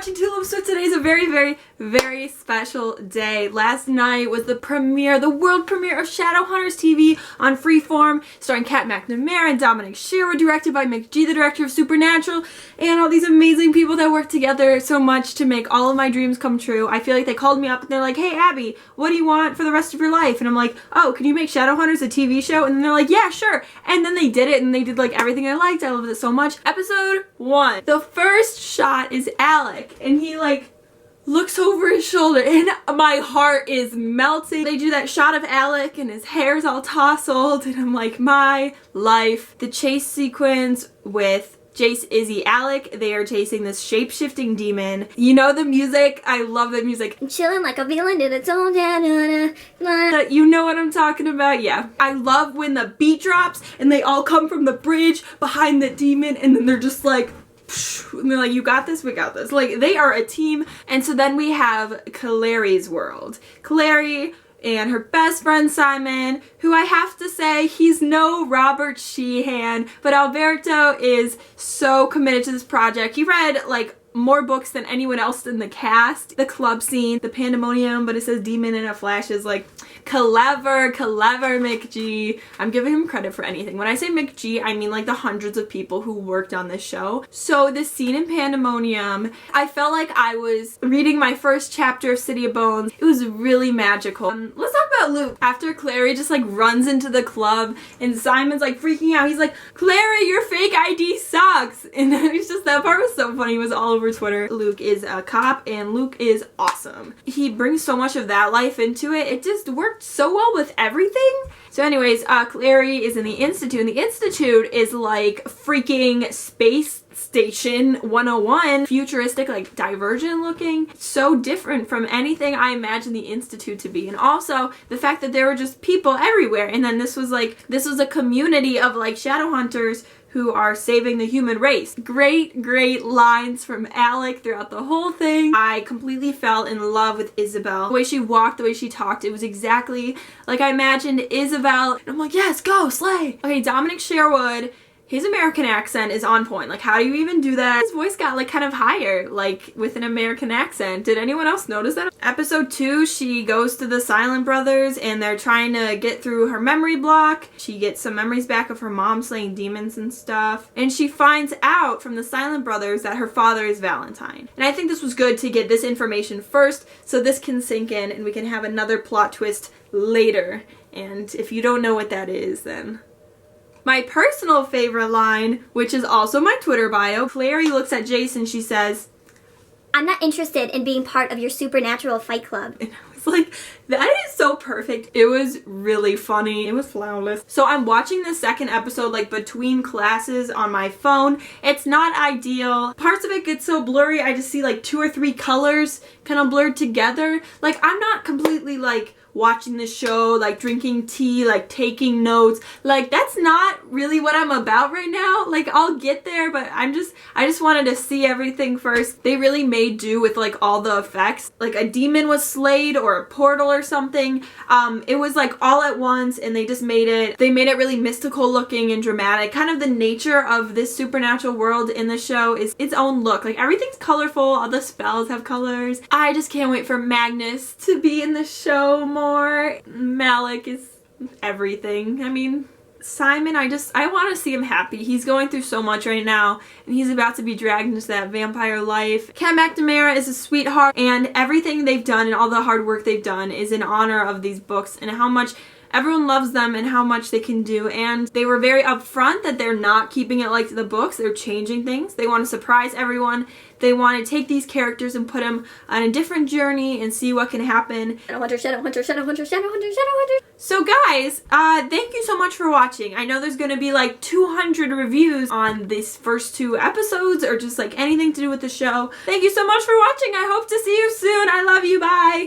watching tulipswift. Today is a very, very, very special day. Last night was the premiere, the world premiere of Shadowhunters TV on Freeform, starring Kat McNamara and Dominic Shearer, directed by McG, the director of Supernatural, and all these amazing people that work together so much to make all of my dreams come true. I feel like they called me up and they're like, hey Abby, what do you want for the rest of your life? And I'm like, oh, can you make Shadowhunters a TV show? And then they're like, yeah, sure. And then they did it, and they did like everything I liked. I loved it so much. Episode 1. The first shot is Alec, and he like looks over his shoulder and my heart is melting. They do that shot of Alec and his hair's all tousled and I'm like, my life. The chase sequence with Jace, Izzy, Alec, they are chasing this shape-shifting demon. You know the music? I love the music. I'm chilling like a villain in its own You know what I'm talking about? Yeah. I love when the beat drops and they all come from the bridge behind the demon and then they're just like, and they're like, you got this, we got this. Like, they are a team. And so then we have Clary's world. Clary and her best friend Simon, who I have to say, he's no Robert Sheehan, but Alberto is so committed to this project. He read like more books than anyone else in the cast. The club scene, the pandemonium, but it says demon and it flashes. Like, clever McG. I'm giving him credit for anything. When I say McG, I mean like the hundreds of people who worked on this show. So the scene in Pandemonium, I felt like I was reading my first chapter of City of Bones. It was really magical. Let's talk about Luke. After Clary just like runs into the club and Simon's like freaking out. He's like, Clary, your fake ID sucks. And it's just, that part was so funny. It was all over Twitter. Luke is a cop and Luke is awesome. He brings so much of that life into it. It just worked so well with everything. So anyways, Clary is in the Institute, and the Institute is like freaking Space Station 101. Futuristic, like Divergent looking. So different from anything I imagined the Institute to be. And also the fact that there were just people everywhere. And then this was a community of like Shadowhunters who are saving the human race. Great lines from Alec throughout the whole thing. I completely fell in love with Isabel. The way she walked, the way she talked, it was exactly like I imagined Isabel. And I'm like, yes, go, slay. Okay, Dominic Sherwood, his American accent is on point. Like, how do you even do that? His voice got like kind of higher, like with an American accent. Did anyone else notice that? Episode 2, she goes to the Silent Brothers and they're trying to get through her memory block. She gets some memories back of her mom slaying demons and stuff. And she finds out from the Silent Brothers that her father is Valentine. And I think this was good to get this information first so this can sink in and we can have another plot twist later. And if you don't know what that is, then... My personal favorite line, which is also my Twitter bio, Clary looks at Jason, she says, I'm not interested in being part of your supernatural fight club. And I was like, that is so perfect. It was really funny. It was flawless. So I'm watching the second episode like between classes on my phone. It's not ideal. Parts of it get so blurry. I just see like 2 or 3 colors kind of blurred together. Like, I'm not completely like watching the show, like drinking tea, like taking notes. Like, that's not really what I'm about right now. Like, I'll get there, but I just wanted to see everything first. They really made do with like all the effects. Like a demon was slayed or a portal or something. It was like all at once and they made it really mystical looking and dramatic. Kind of the nature of this supernatural world in the show is its own look. Like, everything's colorful, all the spells have colors. I just can't wait for Magnus to be in the show more. Malik is everything. I mean, Simon, I want to see him happy. He's going through so much right now and he's about to be dragged into that vampire life. Kat McNamara is a sweetheart and everything they've done and all the hard work they've done is in honor of these books and how much everyone loves them and how much they can do. And they were very upfront that they're not keeping it like the books. They're changing things. They want to surprise everyone. They want to take these characters and put them on a different journey and see what can happen. Shadowhunter. So guys, thank you so much for watching. I know there's going to be like 200 reviews on these first 2 episodes or just like anything to do with the show. Thank you so much for watching. I hope to see you soon. I love you. Bye.